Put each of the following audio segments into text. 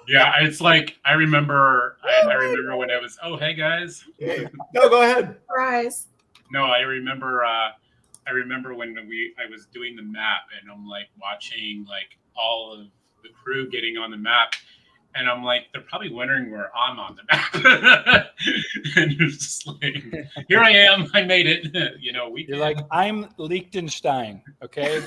Yeah, it's like I remember when I was, oh, hey guys. No, go ahead. Surprise. No, I remember when I was doing the map and I'm like watching like all of the crew getting on the map and I'm like, they're probably wondering where I'm on the map. And you're just like, here I am, I made it. You're like, I'm Liechtenstein, okay?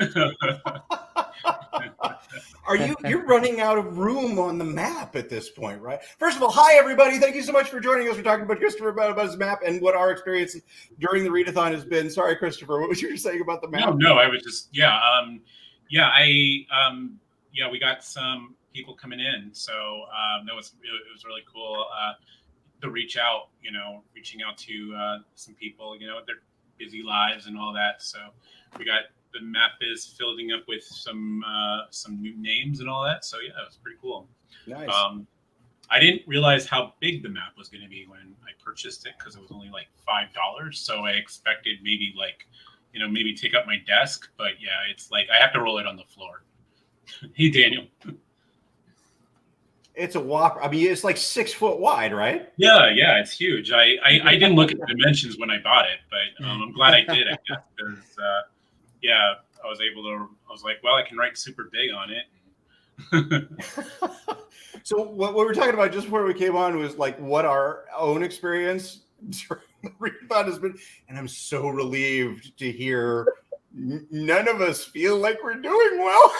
You're running out of room on the map at this point, right? First of all, hi everybody. Thank you so much for joining us. We're talking about Christopher about his map and what our experience during the readathon has been. Sorry, Christopher, what was you saying about the map? No, I was just we got some people coming in, so it was really cool to reaching out to some people, their busy lives and all that. So we got the map is filling up with some new names and all that. So yeah, it was pretty cool. Nice. I didn't realize how big the map was going to be when I purchased it because it was only like $5. So I expected maybe maybe take up my desk, but yeah, it's like I have to roll it on the floor. Hey, Daniel. It's a whopper. I mean, it's like 6 foot wide, right? Yeah, it's huge. I didn't look at the dimensions when I bought it, but I'm glad I did, I guess, because I was like, well, I can write super big on it. So what we were talking about just before we came on was like what our own experience during the readathon has been, and I'm so relieved to hear none of us feel like we're doing well.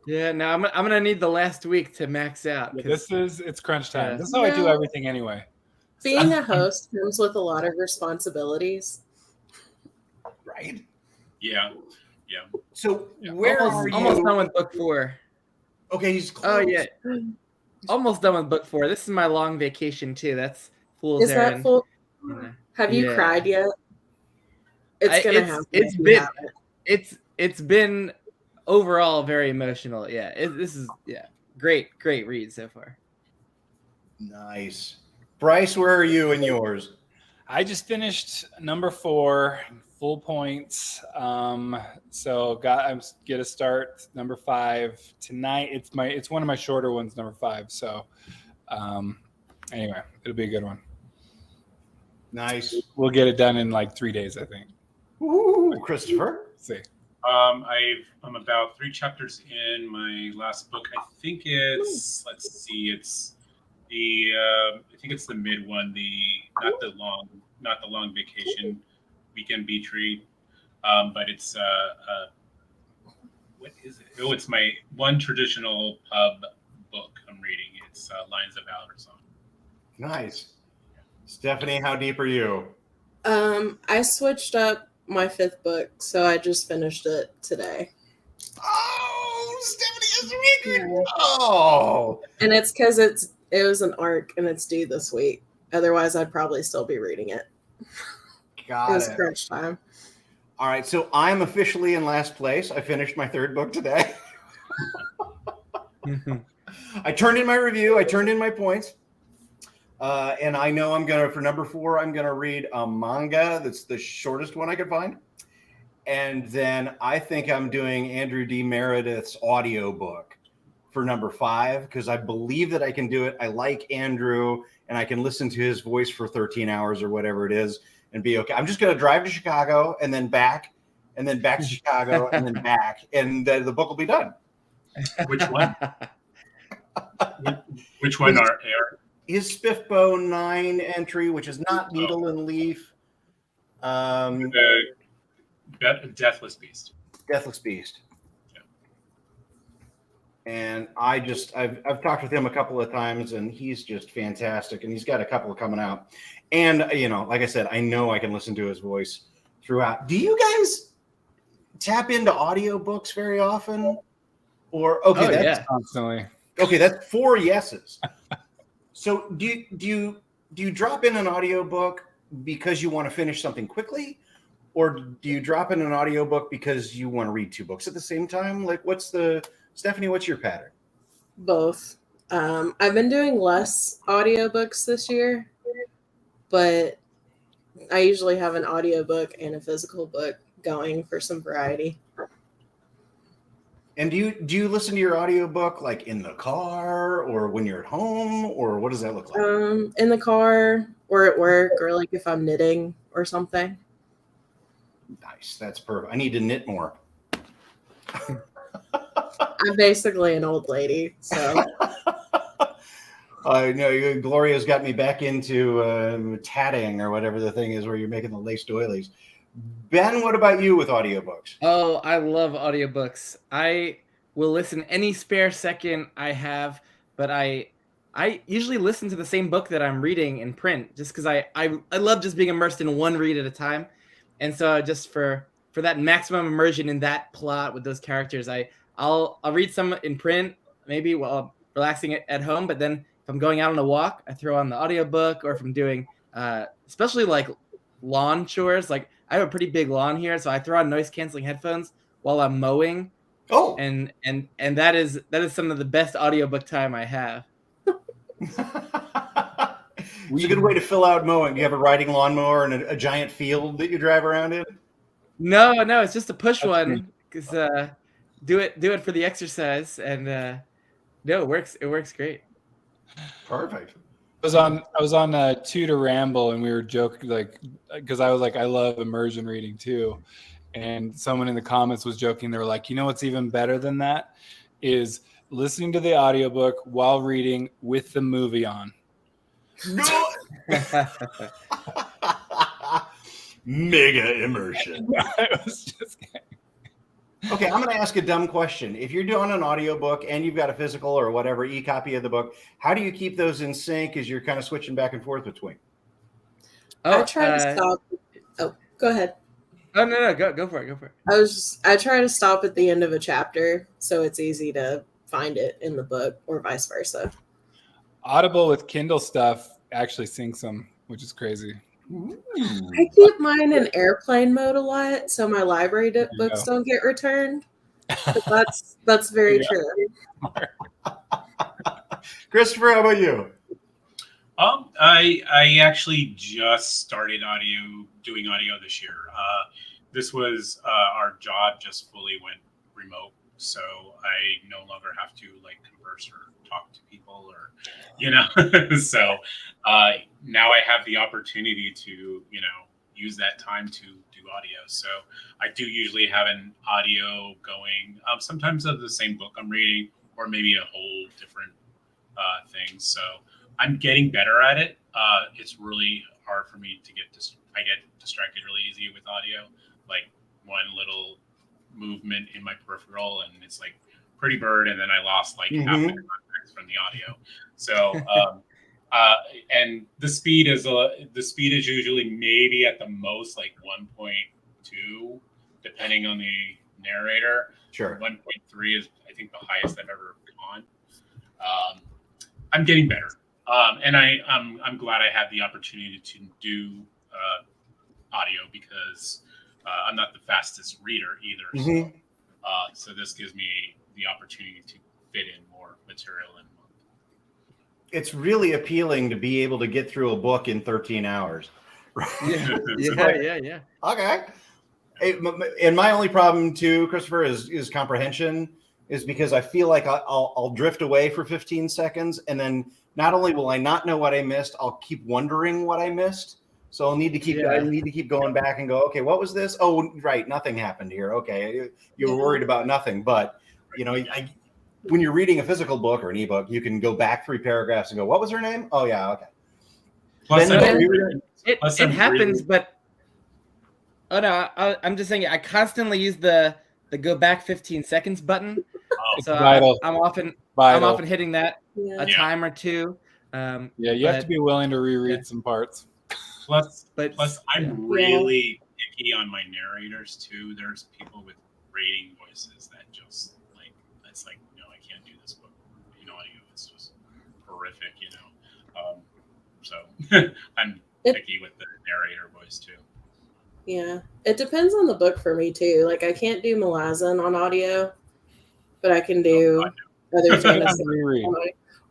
Yeah, no, I'm gonna need the last week to max out. Yeah, it's crunch time. This is how I do everything anyway. Being a host comes with a lot of responsibilities. Right? Yeah. So where are you? Almost done with book 4. Okay, he's close. Oh yeah, almost done with book 4. This is my long vacation too. That's fool's Is errand. that full? Have you cried yet? It's been overall very emotional. Yeah, this is great read so far. Nice. Bryce, where are you in yours? I just finished number 4, full points. So I'm gonna start number 5 tonight. It's one of my shorter ones, number 5. So anyway, it'll be a good one. Nice. We'll get it done in like 3 days, I think. Ooh, Christopher. Let's see. I'm about 3 chapters in my last book. I think it's the mid one, not the long vacation weekend beach read, but it's what is it? Oh, it's my one traditional pub book I'm reading. It's Lines of Alderson. Nice. Stephanie, how deep are you? I switched up my 5th book, so I just finished it today. Oh, Stephanie is reading. Oh, and it's because it was an arc and it's due this week. Otherwise, I'd probably still be reading it. It was crunch time. All right, so I'm officially in last place. I finished my 3rd book today. I turned in my review. I turned in my points. And I know for number 4, I'm going to read a manga that's the shortest one I could find. And then I think I'm doing Andrew D. Meredith's audiobook for number 5 because I believe that I can do it. I like Andrew and I can listen to his voice for 13 hours or whatever it is and be okay. I'm just going to drive to Chicago and then back to Chicago and then back. And the book will be done. Which one? Which one are air? His SPFBO 9 entry, which is not Needle and Leaf. Deathless Beast. Deathless Beast. Yeah. And I've talked with him a couple of times, and he's just fantastic. And he's got a couple coming out. And like I said, I know I can listen to his voice throughout. Do you guys tap into audiobooks very often? Or constantly. Okay, that's 4 yeses. So do you drop in an audiobook because you want to finish something quickly, or do you drop in an audiobook because you want to read 2 books at the same time? Like, Stephanie, what's your pattern? Both. I've been doing less audiobooks this year, but I usually have an audiobook and a physical book going for some variety. And do you listen to your audiobook like in the car or when you're at home, or what does that look like? In the car or at work, or like if I'm knitting or something. Nice. That's perfect. I need to knit more. I'm basically an old lady, so I know Gloria's got me back into tatting or whatever the thing is where you're making the lace doilies. Ben, what about you with audiobooks? Oh, I love audiobooks. I will listen any spare second I have, but I usually listen to the same book that I'm reading in print just because I love just being immersed in one read at a time. And so just for that maximum immersion in that plot with those characters, I'll read some in print, maybe while I'm relaxing at home, but then if I'm going out on a walk, I throw on the audiobook, or if I'm doing especially like lawn chores, like I have a pretty big lawn here, so I throw on noise canceling headphones while I'm mowing. Oh, And that is some of the best audiobook time I have. it's a good way to fill out mowing. You have a riding lawnmower and a giant field that you drive around in? No, it's just a push one because do it for the exercise, and no, it works great. Perfect. I was on Two to Ramble, and we were joking, like, because I was like, I love immersion reading too, and someone in the comments was joking. They were like, you know what's even better than that is listening to the audiobook while reading with the movie on. Mega immersion. I was just kidding. Okay, I'm going to ask a dumb question. If you're doing an audiobook and you've got a physical or whatever e-copy of the book, how do you keep those in sync as you're kind of switching back and forth between? I try to stop. Oh, go ahead. Oh no, go for it. I try to stop at the end of a chapter so it's easy to find it in the book, or vice versa. Audible with Kindle stuff actually syncs them, which is crazy. I keep mine in airplane mode a lot, so my library books don't get returned. But that's very true. Christopher, how about you? I actually just started doing audio this year. This was our job just fully went remote, so I no longer have to like converse or talk to people, or so now I have the opportunity to use that time to do audio. So I do usually have an audio going, sometimes of the same book I'm reading, or maybe a whole different thing. So I'm getting better at it. It's really hard for me to I get distracted really easy with audio. Like one little movement in my peripheral and it's like Pretty Bird, and then I lost like half the context from the audio. So and the speed is usually maybe at the most like 1.2, depending on the narrator. Sure. 1.3 is I think the highest I've ever gone. I'm getting better, and I'm glad I had the opportunity to do audio because I'm not the fastest reader either. So this gives me the opportunity to fit in more material in a month. It's really appealing to be able to get through a book in 13 hours. Yeah. Okay. And my only problem too, Christopher, is comprehension, is because I feel like I'll drift away for 15 seconds, and then not only will I not know what I missed, I'll keep wondering what I missed. So I need to keep going back and go, okay, what was this? Oh, right, nothing happened here. Okay, you were worried about nothing, but when you're reading a physical book or an ebook, you can go back 3 paragraphs and go, what was her name? Oh yeah, okay. Plus, it happens, but I'm just saying I constantly use the go back 15 seconds button. So I'm often hitting that a time or two. You have to be willing to reread some parts. Plus, I'm really picky on my narrators too. There's people with rating voices that just like, it's like, no, I can't do this book in audio. It's just horrific, So I'm picky with the narrator voice too. Yeah, it depends on the book for me too. Like I can't do Malazan on audio, but I can do other fantasy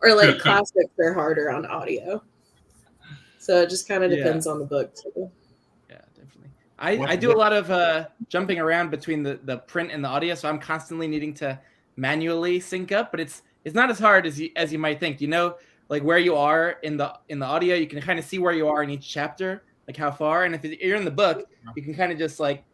or like classics are harder on audio. So it just kind of depends on the book too. Yeah, definitely. I do a lot of jumping around between the print and the audio, so I'm constantly needing to manually sync up, but it's not as hard as you might think. You know, like where you are in the audio, you can kind of see where you are in each chapter, like how far. And if you're in the book, you can kind of just like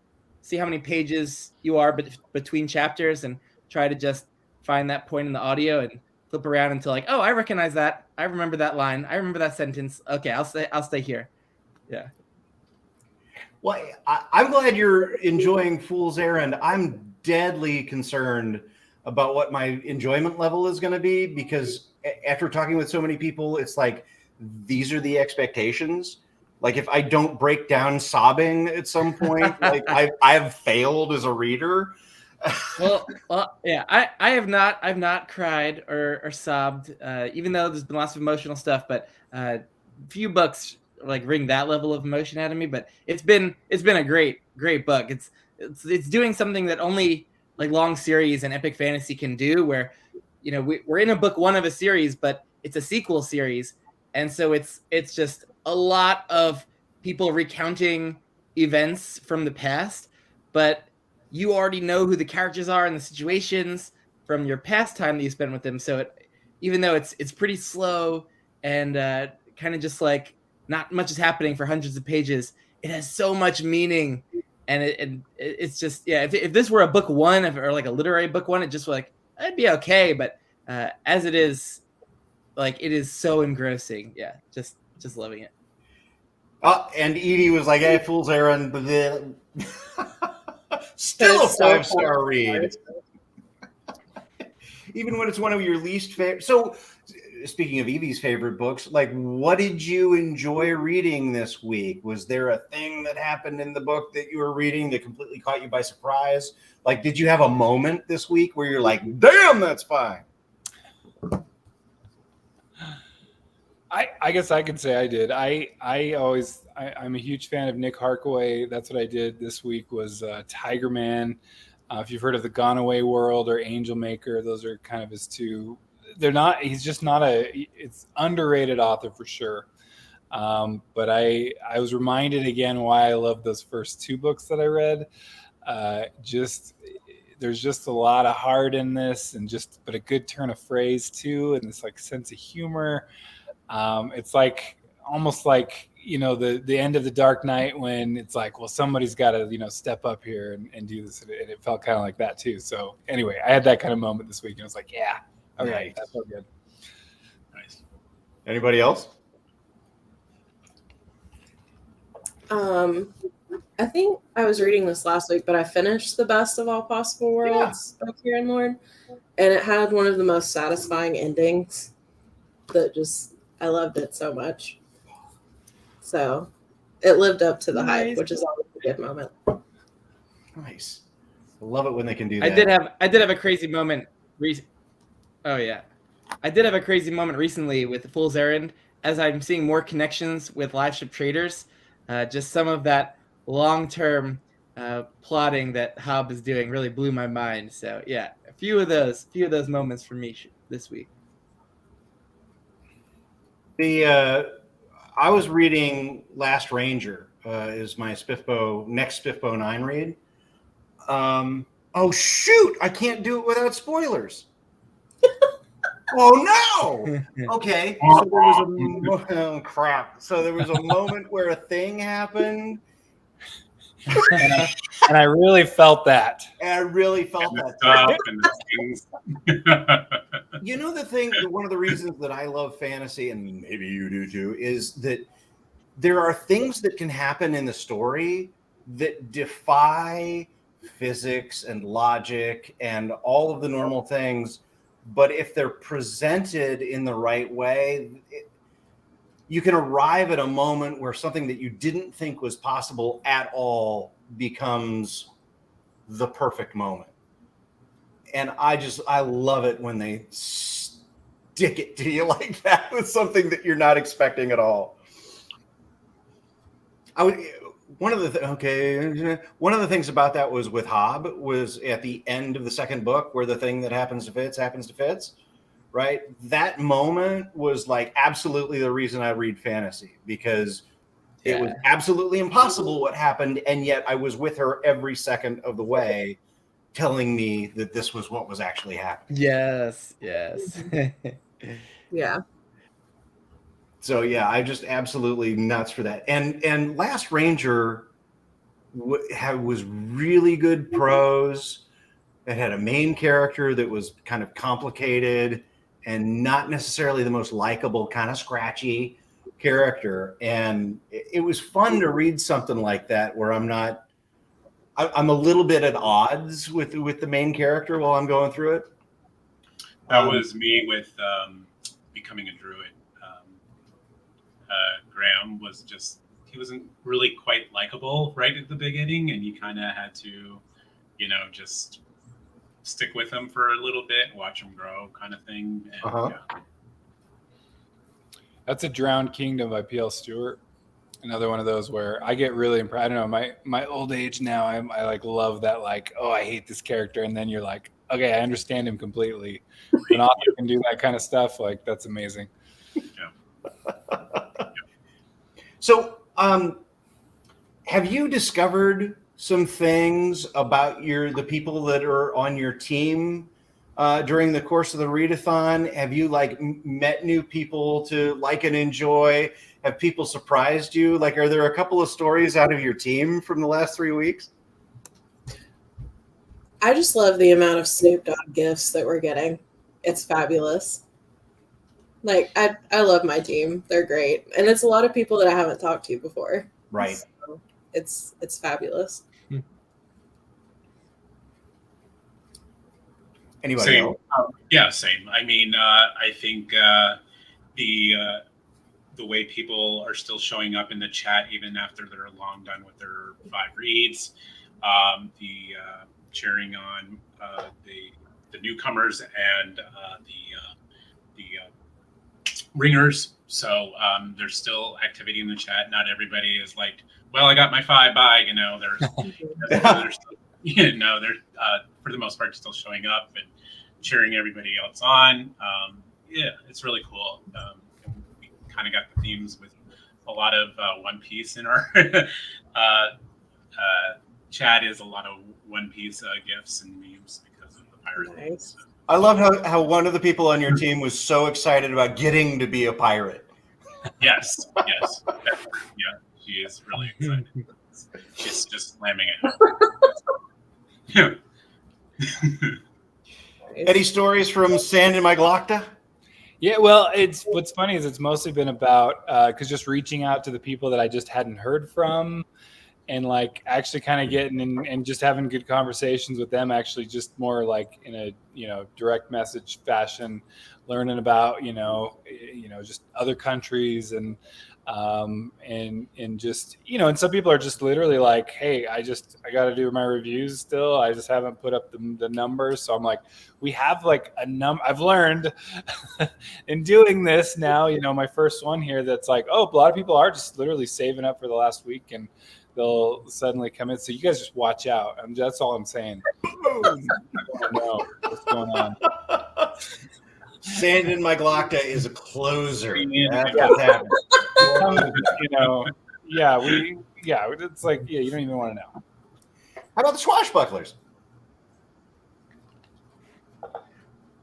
see how many pages you are between chapters and try to just find that point in the audio and flip around until like, oh, I recognize that. I remember that line. I remember that sentence. Okay, I'll stay here. Yeah. Well, I'm glad you're enjoying Fool's Errand. I'm deadly concerned about what my enjoyment level is going to be, because after talking with so many people, it's like, these are the expectations. Like if I don't break down sobbing at some point, like I've failed as a reader. well, yeah, I've not cried or sobbed, even though there's been lots of emotional stuff, but few books like ring that level of emotion out of me. But it's been a great book. It's doing something that only like long series and epic fantasy can do, where, you know, we're in a book one of a series, but it's a sequel series, and so it's just a lot of people recounting events from the past, but you already know who the characters are and the situations from your past time that you spent with them. So even though it's pretty slow and kind of just like not much is happening for hundreds of pages, it has so much meaning. And it's just, yeah, if this were a book one or like a literary book one, it just like, it'd be okay. But as it is, like, it is so engrossing. Yeah, just loving it. And Edie was like, hey, Fool's Errand. Still a 5-star read. Even when it's one of your least favorite. So speaking of Evie's favorite books, like, what did you enjoy reading this week? Was there a thing that happened in the book that you were reading that completely caught you by surprise? Like, did you have a moment this week where you're like, damn, that's fine? I guess I could say I did. I'm a huge fan of Nick Harkaway. That's what I did this week was Tiger Man. If you've heard of The Gone Away World or Angel Maker, those are kind of his two. He's just not it's underrated author for sure. But I was reminded again why I love those first two books that I read. There's just a lot of heart in this, but a good turn of phrase too, and this like sense of humor. It's like almost like, you know, the end of The Dark Knight, when it's like, well, somebody's got to, you know, step up here and do this, and it felt kind of like that too. So anyway, I had that kind of moment this week, and I was like, yeah, okay, nice. That felt good. Nice. Anybody else? I think I was reading this last week, but I finished The Best of All Possible Worlds by Kieran Lord, and it had one of the most satisfying endings that I loved it so much. So it lived up to the hype, which is always a good moment. Nice. I love it when they can do that. I did have a crazy moment. I did have a crazy moment recently with the Fool's Errand, as I'm seeing more connections with live ship traders. Just some of that long-term plotting that Hobb is doing really blew my mind. So yeah, a few of those moments for me this week. I was reading Last Ranger, is my next SPFBO 9 read. Oh shoot! I can't do it without spoilers. Oh no! Okay, so there was crap. So there was a moment where a thing happened, and I really felt that. And I really felt that. You know, one of the reasons that I love fantasy, and maybe you do too, is that there are things that can happen in the story that defy physics and logic and all of the normal things. But if they're presented in the right way, you can arrive at a moment where something that you didn't think was possible at all becomes the perfect moment. And I love it when they stick it to you like that with something that you're not expecting at all. One of the things about that was with Hobb was at the end of the second book, where the thing that happens to Fitz, right? That moment was like absolutely the reason I read fantasy, because it was absolutely impossible what happened, and yet I was with her every second of the way telling me that this was what was actually happening. Yes. Yeah. So yeah, I just absolutely nuts for that. And Last Ranger was really good prose. It had a main character that was kind of complicated and not necessarily the most likable, kind of scratchy character. And it was fun to read something like that where I'm a little bit at odds with the main character while I'm going through it. That was me with becoming a druid. Graham was he wasn't really quite likable right at the beginning, and you kind of had to, just stick with him for a little bit, watch him grow, kind of thing. And, yeah. That's a Drowned Kingdom by P.L. Stewart. Another one of those where I get really impressed. I don't know, my old age now, I like love that, like, oh, I hate this character, and then you're like, okay, I understand him completely. An author can do that kind of stuff, like, that's amazing. Yeah. So, have you discovered some things about the people that are on your team during the course of the readathon? Have you met new people to like and enjoy? Have people surprised you? Like, are there a couple of stories out of your team from the last 3 weeks? I just love the amount of Snoop Dogg gifts that we're getting. It's fabulous. Like, I love my team. They're great. And it's a lot of people that I haven't talked to before. Right. So it's fabulous. Anybody Same. else? Yeah, same. I mean, I think the way people are still showing up in the chat, even after they're long done with their 5 reads, the cheering on the newcomers and the ringers. So there's still activity in the chat. Not everybody is like, well, I got my 5, bye. There's still, they're for the most part still showing up and cheering everybody else on. Yeah, it's really cool. We kind of got the themes with a lot of One Piece in our chat is a lot of One Piece gifs and memes because of the pirate. Nice. I love how one of the people on your team was so excited about getting to be a pirate. Yes. Yeah, she is really excited. She's just slamming it. Any stories from Sand in my Glockta? Yeah, well, what's funny is it's mostly been about because just reaching out to the people that I just hadn't heard from, and like actually kind of getting in and just having good conversations with them, actually just more like in a direct message fashion, learning about just other countries and just and some people are just literally like, hey, I got to do my reviews still, I just haven't put up the numbers. So I'm like, we have like I've learned in doing this now, my first one here, that's like, oh, a lot of people are just literally saving up for the last week and they'll suddenly come in. So you guys just watch out. That's all I'm saying. I don't know what's going on. Sand in my Glockta is a closer. That's what's happening. It's like, you don't even want to know. How about the swashbucklers?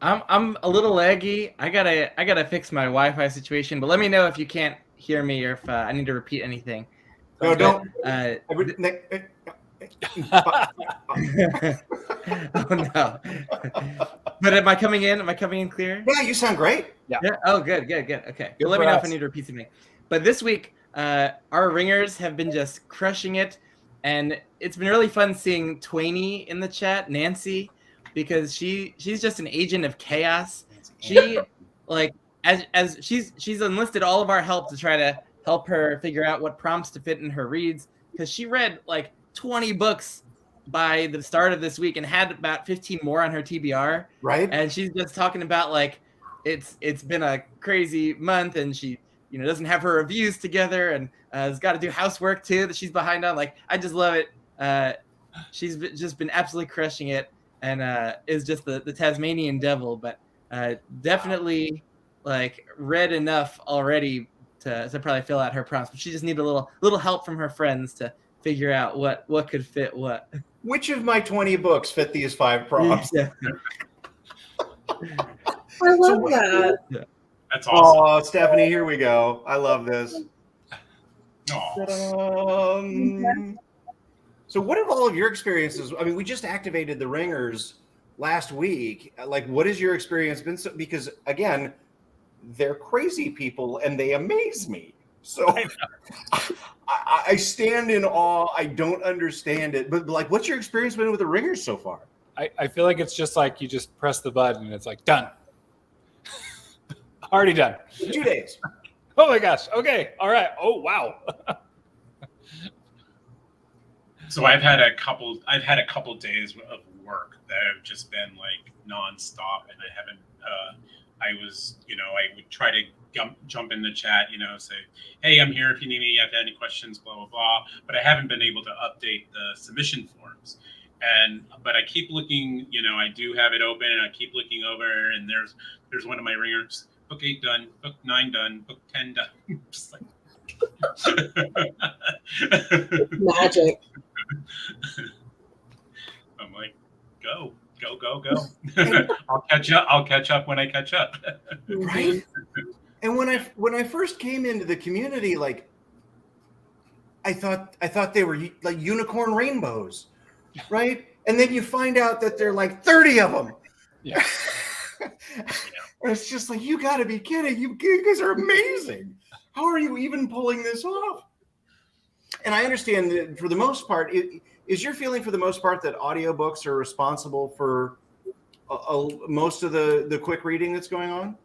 I'm a little laggy. I gotta fix my Wi-Fi situation, but let me know if you can't hear me or if I need to repeat anything. No, don't. Oh no! But am I coming in? Am I coming in clear? Yeah, you sound great. Yeah. Oh, good. Okay. Well, let me know if I need to repeat something. But this week, our ringers have been just crushing it, and it's been really fun seeing Twainy in the chat, Nancy, because she's just an agent of chaos. She as she's enlisted all of our help to try to help her figure out what prompts to fit in her reads, because she read like 20 books by the start of this week and had about 15 more on her TBR. Right. And she's just talking about like it's been a crazy month, and she doesn't have her reviews together, and has got to do housework too that she's behind on. Like, I just love it. She's just been absolutely crushing it, and is just the Tasmanian devil, but definitely like read enough already to probably fill out her prompts, but she just needed a little help from her friends to figure out what could fit what. Which of my 20 books fit these 5 prompts? Yeah. I love that. That's awesome. Oh, Stephanie, here we go. I love this. Aw. So what have all of your experiences? I mean, we just activated the ringers last week. Like, what has your experience been? Because again, they're crazy people and they amaze me. So I stand in awe. I don't understand it. But like, what's your experience been with the ringers so far? I feel like it's just like you just press the button and it's like done. Already done. 2 days. Oh my gosh. Okay. All right. Oh wow. So I've had a couple days of work that have just been like nonstop, and I haven't. I would try to jump in the chat, say, hey, I'm here if you need me. If you have any questions, blah blah blah. But I haven't been able to update the submission forms, but I keep looking. I do have it open, and I keep looking over, and there's one of my ringers. Book 8 done. Book 9 done. Book 10 done. Just like Magic. Oh I'm like, go. I'll catch up when I catch up. Right. And when I first came into the community, like I thought they were like unicorn rainbows, right? And then you find out that there are like 30 of them. Yeah. And it's just like, you got to be kidding! You guys are amazing. How are you even pulling this off? And I understand that for the most part, is your feeling for the most part that audiobooks are responsible for most of the quick reading that's going on?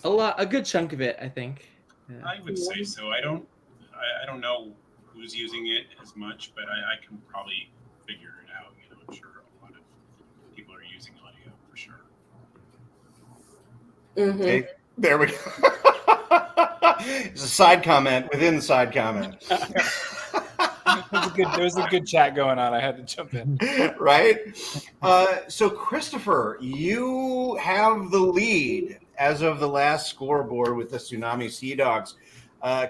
A good chunk of it, I think. Yeah. I would say so. I don't know who's using it as much, but I can probably figure it out. I'm sure a lot of people are using audio for sure. Mm-hmm. Okay, there we go. It's a side comment within the side comment. There's a good chat going on. I had to jump in. Right? So, Christopher, you have the lead as of the last scoreboard with the Tsunami Sea Dogs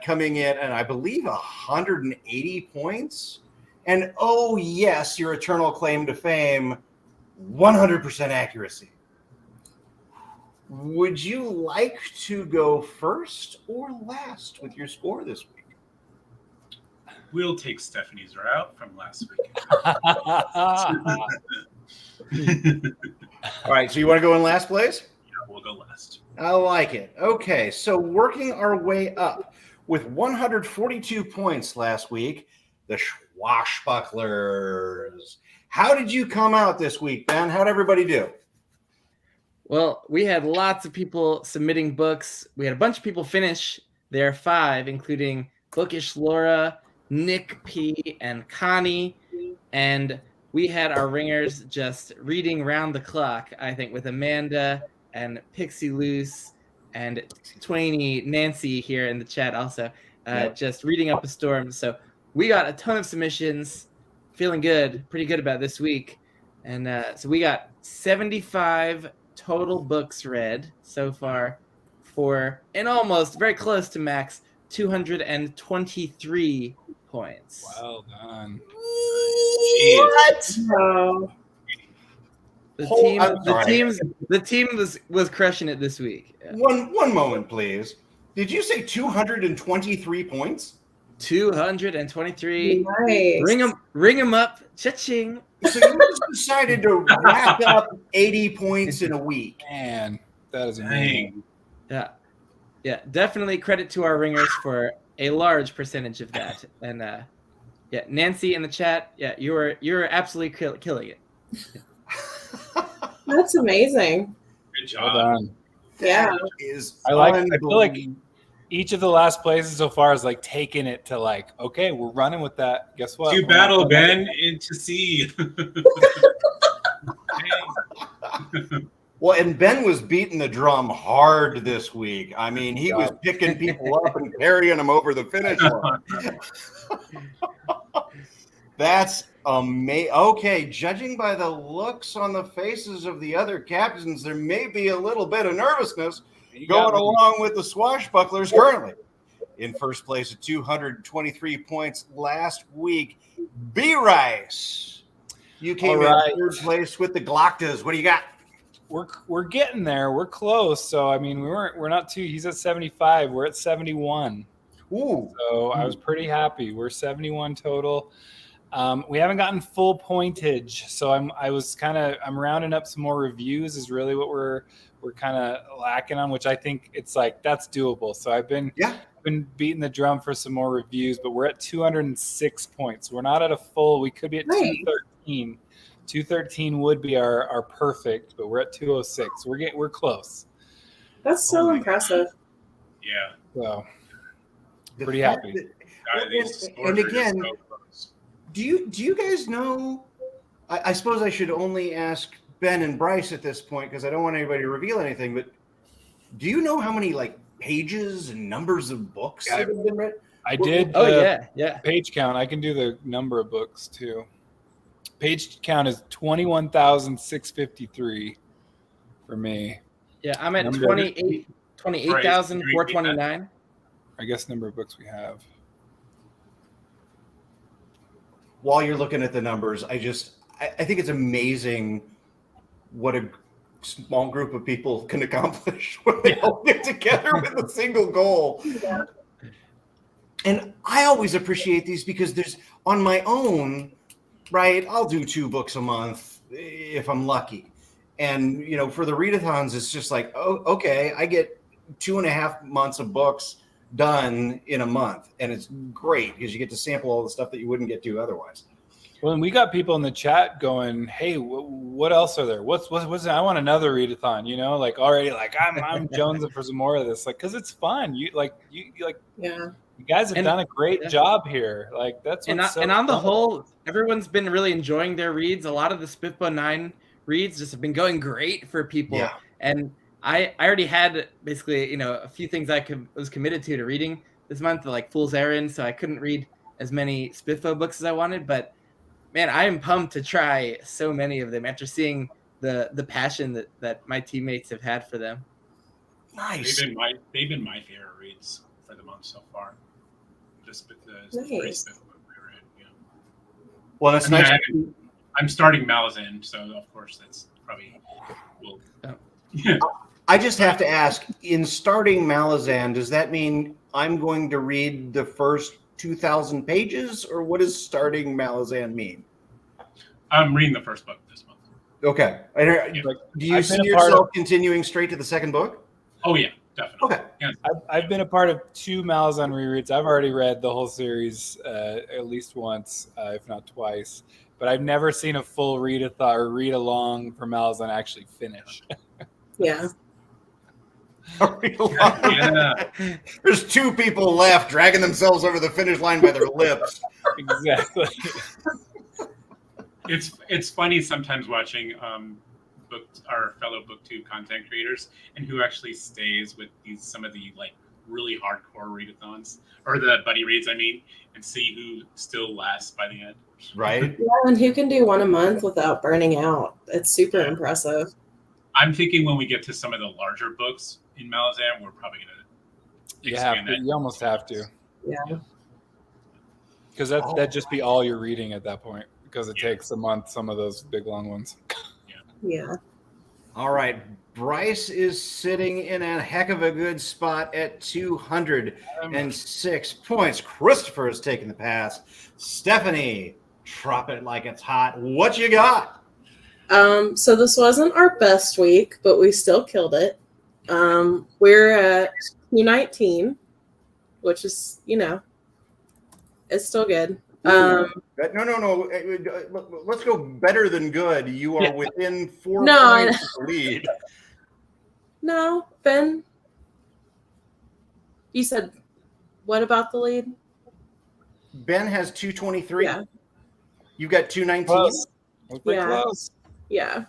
coming in, and I believe 180 points. And oh, yes, your eternal claim to fame, 100% accuracy. Would you like to go first or last with your score this week? We'll take Stephanie's route from last week. All right, so you want to go in last place? Yeah, we'll go last. I like it. Okay, so working our way up with 142 points last week, the Swashbucklers. How did you come out this week, Ben? How'd everybody do? Well, we had lots of people submitting books. We had a bunch of people finish their 5, including Bookish Laura, Nick P, and Connie. And we had our ringers just reading round the clock, I think, with Amanda and Pixie Loose and Twainy Nancy here in the chat also, just reading up a storm. So we got a ton of submissions, feeling good, pretty good about this week. And so we got 75 total books read so far and almost very close to max 223 points. Well done. What? Wow. The team was crushing it this week. Yeah. One moment, please. Did you say 223 points? 223. Nice. Ring them up. Cha-ching. So you just decided to rack up 80 points in a week. Man, that is amazing. Yeah, definitely credit to our ringers for a large percentage of that. And Nancy in the chat, you're absolutely killing it. That's amazing. Good job. Well done. Yeah. I feel like each of the last places so far is like taking it to like, okay, we're running with that. Guess what? To battle Ben into sea. Well, and Ben was beating the drum hard this week. I mean, he was picking people up and carrying them over the finish line. That's amazing. Okay, judging by the looks on the faces of the other captains, there may be a little bit of nervousness going along with the Swashbucklers currently. in first place at 223 points last week. B Rice, you came in third place with the Glocktas. What do you got? We're getting there. We're close. So I mean, we're not too. He's at 75. We're at 71. Ooh. So I was pretty happy. We're 71 total. We haven't gotten full pointage, so I'm rounding up some more reviews. Is really what we're kind of lacking on, which I think it's like that's doable. So I've been beating the drum for some more reviews, but we're at 206 points. We're not at a full. We could be at 213. 213 would be our perfect, but we're at 206. We're close. That's so impressive. Yeah. So pretty happy. And again, do you guys know? I suppose I should only ask Ben and Bryce at this point because I don't want anybody to reveal anything. But do you know how many like pages and numbers of books that have been read? I did. Yeah. Page count. I can do the number of books too. Page count is 21,653 for me. Yeah, I'm at 28,429. I guess number of books we have. While you're looking at the numbers, I think it's amazing what a small group of people can accomplish when they all get together with a single goal. Yeah. And I always appreciate these because there's on my own, right? I'll do 2 books a month if I'm lucky. And, for the readathons, it's just like, oh, okay, I get 2.5 months of books done in a month. And it's great because you get to sample all the stuff that you wouldn't get to otherwise. Well, and we got people in the chat going, "Hey, what else are there? What's I want another readathon." Like already, like I'm jonesing for some more of this, like because it's fun. You guys have done a great job here. Like that's and on the whole, everyone's been really enjoying their reads. A lot of the SPFBO 9 reads just have been going great for people. Yeah. And I already had basically a few things I was committed to reading this month, like Fool's Errand, so I couldn't read as many SPFBO books as I wanted, but. Man, I am pumped to try so many of them after seeing the passion that my teammates have had for them. Nice. They've been my favorite reads for the month so far. Just because nice. Well, that's nice. I'm starting Malazan, so of course that's probably will. Yeah. I just have to ask: in starting Malazan, does that mean I'm going to read the first 2,000 pages, or what does starting Malazan mean? I'm reading the first book this month. Okay. Do you see yourself continuing straight to the second book? Oh yeah, definitely. Okay. Yeah. I've been a part of 2 Malazan rereads. I've already read the whole series at least once, if not twice. But I've never seen a full read-a-thon or read-along for Malazan actually finish. Yeah. Yeah. There's 2 people left dragging themselves over the finish line by their lips. Exactly. It's funny sometimes watching our fellow BookTube content creators and who actually stays with some of the like really hardcore readathons or the buddy reads, and see who still lasts by the end. Right. Yeah, and who can do 1 a month without burning out? It's super impressive. I'm thinking when we get to some of the larger books in Malazan, we're probably going to expand that. You almost have to. Yeah. Because that'd just be all you're reading at that point because it takes a month, some of those big, long ones. Yeah. All right. Bryce is sitting in a heck of a good spot at 206 points. Christopher is taking the pass. Stephanie, drop it like it's hot. What you got? So this wasn't our best week, but we still killed it. We're at 219, which is, it's still good. No. Let's go better than good. You are within 4 points of the lead. No, Ben. You said, what about the lead? Ben has 223. Yeah. You've got 219. Close. Pretty close. Yeah.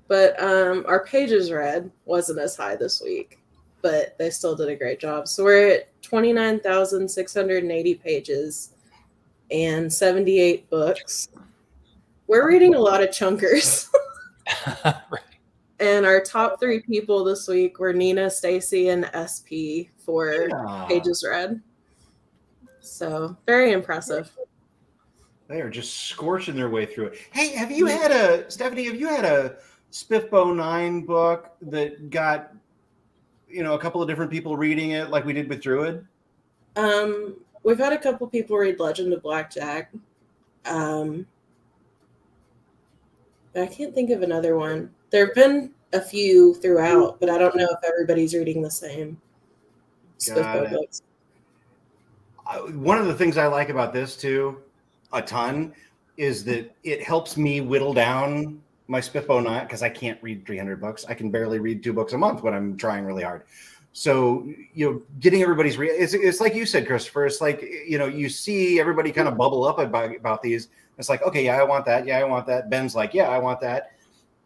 But our pages read wasn't as high this week, but they still did a great job. So we're at 29,680 pages and 78 books. We're reading a lot of chunkers. Right. And our top 3 people this week were Nina, Stacy, and SP for Pages Read. So very impressive. They are just scorching their way through it. Hey, have you had a SPFBO 9 book that got, a couple of different people reading it like we did with Druid? We've had a couple people read Legend of Blackjack. I can't think of another one. There have been a few throughout, but I don't know if everybody's reading the same SPFBO books. One of the things I like about this too, a ton, is that it helps me whittle down my SPFBO 9 because I can't read 300 books. I can barely read 2 books a month when I'm trying really hard. So, getting everybody's it's like you said, Christopher. It's like, you see everybody kind of bubble up about these. It's like, okay, yeah, I want that. Yeah, I want that. Ben's like, yeah, I want that.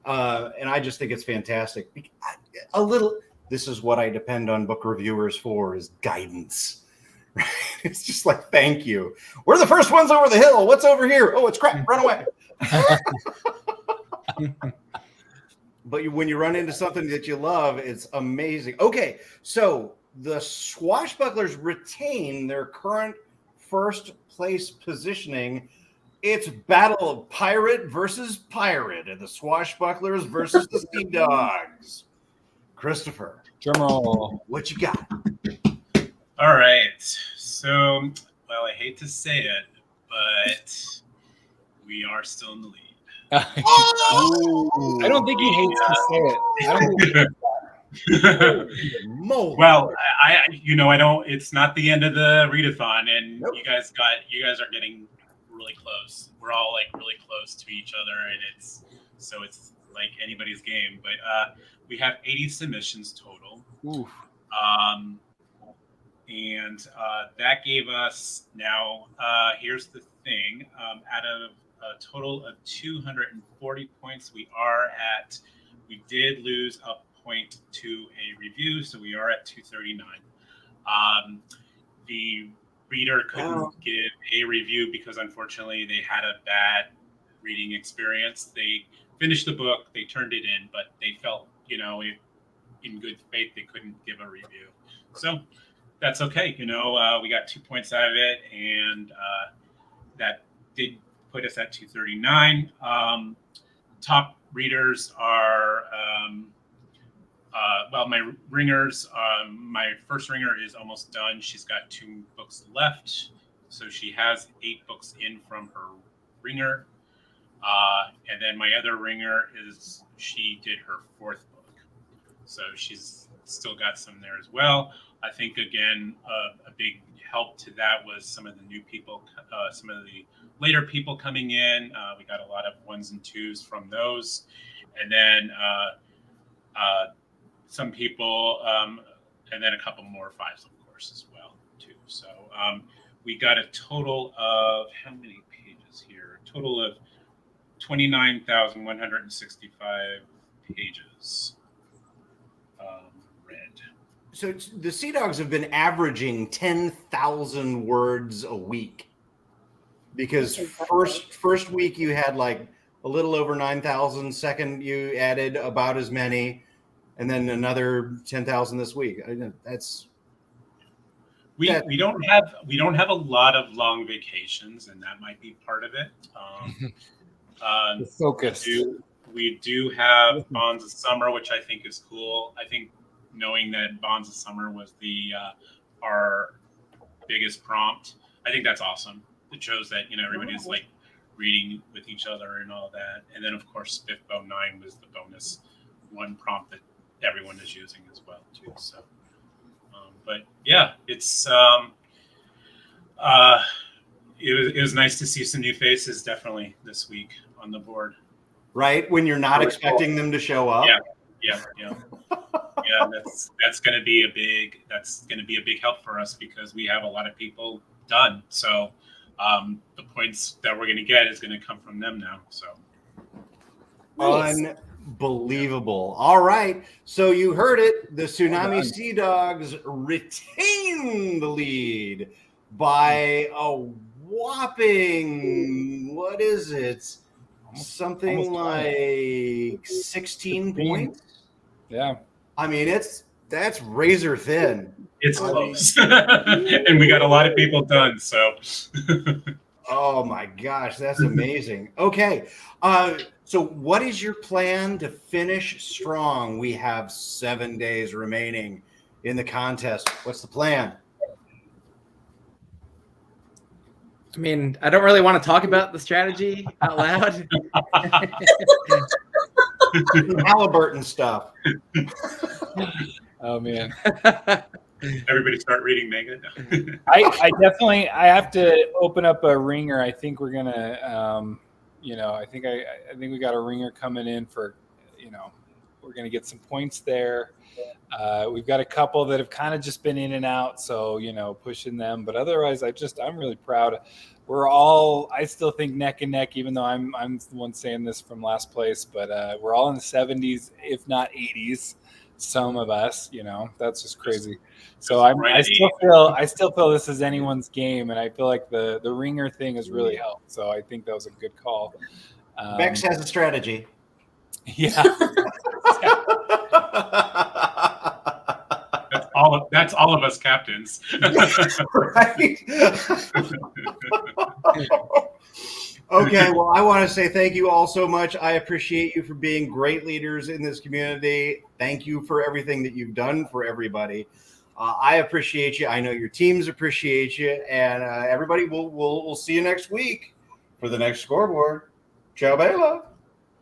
And I just think it's fantastic. This is what I depend on book reviewers for, is guidance. Right? It's just like, thank you. We're the first ones over the hill. What's over here? Oh, it's crap. Run away. But when you run into something that you love, it's amazing. Okay, so the Swashbucklers retain their current first place positioning. It's battle of pirate versus pirate, and the Swashbucklers versus the Sea Dogs. Christopher, drumroll. What you got? All right. So, well, I hate to say it, but we are still in the lead. I don't think he hates to say it. Well, I don't. It's not the end of the readathon, and you guys are getting really close. We're all like really close to each other, and it's like anybody's game. But we have 80 submissions total. Oof. And that gave us now. Here's the thing: out of a total of 240 points, we did lose a point to a review, so we are at 239. The reader couldn't give a review because unfortunately they had a bad reading experience. They finished the book, they turned it in, but they felt, in good faith they couldn't give a review. So that's okay. We got 2 points out of it, and that did put us at 239. Top readers are, my ringers. My first ringer is almost done. She's got 2 books left, so she has 8 books in from her ringer. And then my other ringer she did her 4th book, so she's still got some there as well. I think, again, a big help to that was some of the new people, some of the later people coming in. We got a lot of 1s and 2s from those. And then some people, and then a couple more 5s, of course, as well, too. So we got a total of, how many pages here? A total of 29,165 pages read. So the Sea Dogs have been averaging 10,000 words a week, because first week you had like a little over 9,000. Second, you added about as many, and then another 10,000 this week. We don't have a lot of long vacations, and that might be part of it. Focus. We do have Bonds of Summer, which I think is cool. I think knowing that Bonds of Summer was our biggest prompt, I think that's awesome. It shows that everybody's like reading with each other and all that. And then of course SPFBO 9 was the bonus one prompt that everyone is using as well too. So, but yeah, it was nice to see some new faces definitely this week on the board. Right, when you're not expecting them to show up. Yeah. Yeah, that's going to be a big help for us because we have a lot of people done. So the points that we're going to get is going to come from them now. So nice. Unbelievable. All right, so you heard it. The Tsunami Sea Dogs retain the lead by a whopping, what is it? something like 16 points. Yeah. I mean, that's razor thin. It's close. And we got a lot of people done, so. Oh my gosh, that's amazing. Okay. So what is your plan to finish strong? We have 7 days remaining in the contest. What's the plan? I mean, I don't really want to talk about the strategy out loud. Halliburton stuff. Oh man. Everybody start reading manga. I definitely have to open up a ringer. I think we're gonna I think we got a ringer coming in for, we're gonna get some points there. We've got a couple that have kind of just been in and out, so pushing them. But otherwise, I'm really proud. I still think neck and neck, even though I'm the one saying this from last place. But we're all in the 70s, if not 80s. Some of us, that's just crazy. So I still feel this is anyone's game, and I feel like the ringer thing has really helped. So I think that was a good call. Bex has a strategy. Yeah. That's all of us captains. Right. Okay, well, I want to say thank you all so much. I appreciate you for being great leaders in this community. Thank you for everything that you've done for everybody. I appreciate you. I know your teams appreciate you, and everybody, we'll see you next week for the next scoreboard. Ciao, Bella.